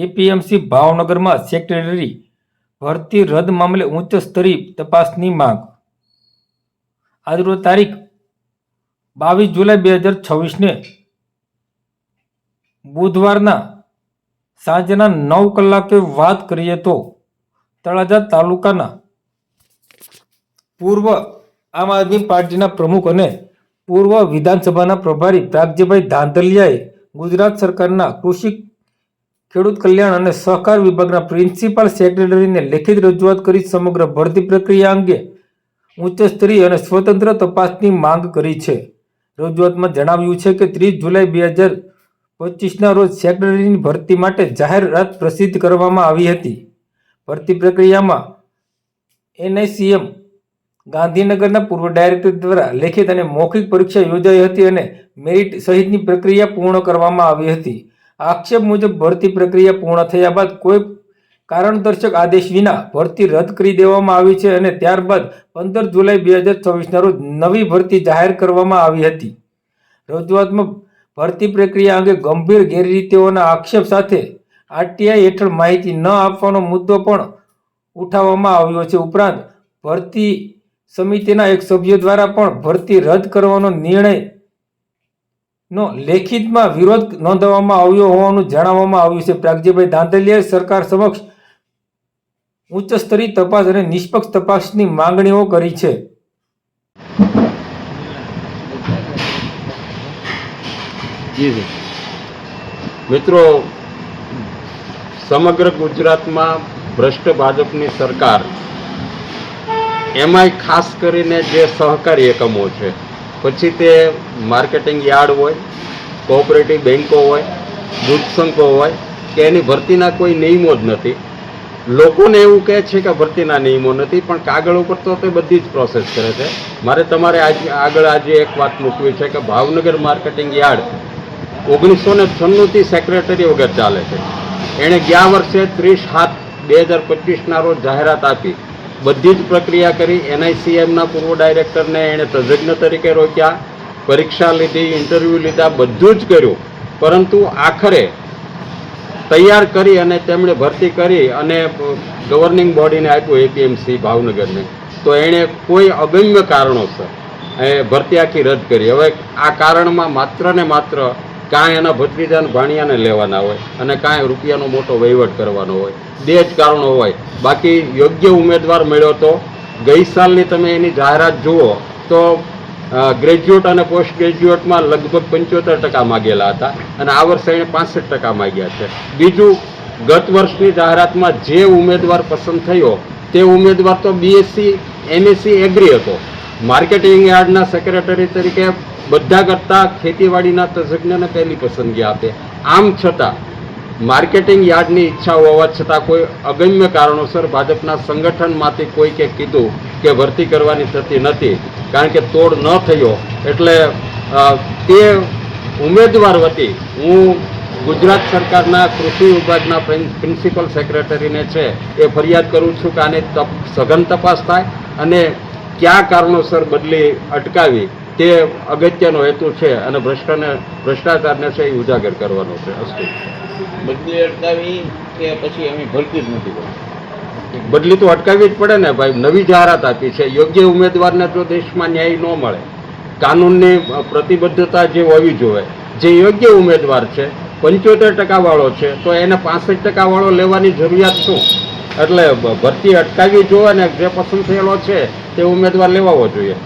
APMC ભાવનગરમાં secretary ભરતી રદ મામલે ઉચ્ચ સ્તરીય તપાસની માંગ. આજરોજ તારીખ 22 જુલાઈ 2026ને બુધવારના સાંજના 9 કલાકે વાત કરીએ તો તળાજા તાલુકાના પૂર્વ આમ આદમી પાર્ટીના પ્રમુખ અને પૂર્વ વિધાનસભાના પ્રભારી પ્રાગજીભાઈ ધાંધલિયાએ ગુજરાત સરકારના કૃષિ ખેડૂત કલ્યાણ અને સહકાર વિભાગના પ્રિન્સિપાલ સેક્રેટરીને લેખિત રજૂઆત કરી સમગ્ર ભરતી પ્રક્રિયા અંગે ઉચ્ચ સ્તરીય અને સ્વતંત્ર તપાસની માંગ કરી છે. રજૂઆતમાં જણાવ્યું છે કે 30 જુલાઈ 2025ના રોજ સેક્રેટરીની ભરતી માટે જાહેરાત પ્રસિદ્ધ કરવામાં આવી હતી. ભરતી પ્રક્રિયામાં એનઆઈસીએમ ગાંધીનગરના પૂર્વ ડાયરેક્ટર દ્વારા લેખિત અને મૌખિક પરીક્ષા યોજાઈ હતી અને મેરિટ સહિતની પ્રક્રિયા પૂર્ણ કરવામાં આવી હતી. આક્ષેપ મુજબ ભરતી પ્રક્રિયા પૂર્ણ થયા બાદ કોઈ કારણદર્શક આદેશ વિના ભરતી રદ કરી દેવામાં આવી છે અને ત્યારબાદ 15 જુલાઈ 2024ના રોજ નવી ભરતી જાહેર કરવામાં આવી હતી. રજૂઆતમાં ભરતી પ્રક્રિયા અંગે ગંભીર ગેરરીતિઓના આક્ષેપ સાથે આરટીઆઈ હેઠળ માહિતી ન આપવાનો મુદ્દો પણ ઉઠાવવામાં આવ્યો છે. ઉપરાંત ભરતી સમિતિના એક સભ્ય દ્વારા પણ ભરતી રદ કરવાનો નિર્ણયનો લેખિતમાં વિરોધ નોંધવામાં આવ્યો હોવાનું જણાવવામાં આવ્યું છે. પ્રાગજીભાઈ ધાંધલિયાએ સરકાર સમક્ષ ઉચ્ચ સ્તરીય તપાસ અને નિષ્પક્ષ તપાસની માંગણીઓ કરી છે. મિત્રો, સમગ્ર ગુજરાતમાં ભ્રષ્ટ ભાજપની સરકાર, એમાંય ખાસ કરીને જે સહકારી એકમો છે, પછી તે માર્કેટિંગ યાર્ડ હોય, કોઓપરેટિવ બેન્કો હોય, દૂધ સંઘો હોય, કે એની ભરતીના કોઈ નિયમો જ નથી. લોકોને એવું કહે છે કે ભરતીના નિયમો નથી, પણ કાગળ ઉપર તો તે બધી જ પ્રોસેસ કરે છે. મારે તમારે આગળ આજે એક વાત મૂકવી છે કે ભાવનગર માર્કેટિંગ યાર્ડ 1996થી સેક્રેટરી વગર ચાલે છે. એણે ગયા વર્ષે 30/7/2025ના રોજ જાહેરાત આપી, બધી જ પ્રક્રિયા કરી. એનઆઈસીએમના પૂર્વ ડાયરેક્ટરને એણે તજજ્ઞ તરીકે રોક્યા, પરીક્ષા લીધી, ઇન્ટરવ્યૂ લીધા, બધું જ કર્યું. પરંતુ આખરે તૈયાર કરી અને તેમણે ભરતી કરી અને ગવર્નિંગ બોડીને આપ્યું, એપીએમસી ભાવનગરને. તો એણે કોઈ અગમ્ય કારણોસર ભરતી આખી રદ કરી. હવે આ કારણમાં માત્ર ને માત્ર કાંઈ એના ભત્રીજાને ભાણિયાને લેવાના હોય અને કાંઈ રૂપિયાનો મોટો વહીવટ કરવાનો હોય, બે જ કારણો હોય. બાકી યોગ્ય ઉમેદવાર મળ્યો તો ગઈ સાલની તમે એની જાહેરાત જુઓ તો ગ્રેજ્યુએટ અને પોસ્ટ ગ્રેજ્યુએટમાં લગભગ 75% માગેલા હતા અને આ વર્ષે એને 65% માગ્યા છે. બીજું, ગત વર્ષની જાહેરાતમાં જે ઉમેદવાર પસંદ થયો તે ઉમેદવાર તો બીએસસી એમએસસી એગ્રી હતો. માર્કેટિંગ યાર્ડના સેક્રેટરી તરીકે બધા કરતાં ખેતીવાડીના તજજ્ઞને પહેલી પસંદગી આપે. આમ છતાં માર્કેટિંગ યાર્ડની ઈચ્છા હોવા છતાં કોઈ અગમ્ય કારણોસર ભાજપના સંગઠનમાંથી કોઈકે કીધું કે ભરતી કરવાની થતી નથી, કારણ કે તોડ ન થયો. એટલે તે ઉમેદવાર વતી હું ગુજરાત સરકારના કૃષિ વિભાગના પ્રિન્સિપલ સેક્રેટરીને છે એ ફરિયાદ કરું છું કે આને સઘન તપાસ થાય અને કયા કારણોસર બદલી અટકાવી તે અગત્યનો હેતુ છે અને ભ્રષ્ટાચારને છે એ ઉજાગર કરવાનો છે. બદલી અટકાવી કે પછી અમે ભરતી જ નથી કરવી? બદલી તો અટકાવવી જ પડે ને ભાઈ. નવી જાહેરાત આપી છે. યોગ્ય ઉમેદવારને જો દેશમાં ન્યાય ન મળે, કાનૂનની પ્રતિબદ્ધતા જે હોવી જોઈએ, જે યોગ્ય ઉમેદવાર છે 75% વાળો છે તો એને 65% વાળો લેવાની જરૂરિયાત શું? એટલે ભરતી અટકાવવી જોઈએ અને જે પસંદ થયેલો છે તે ઉમેદવાર લેવાવો જોઈએ.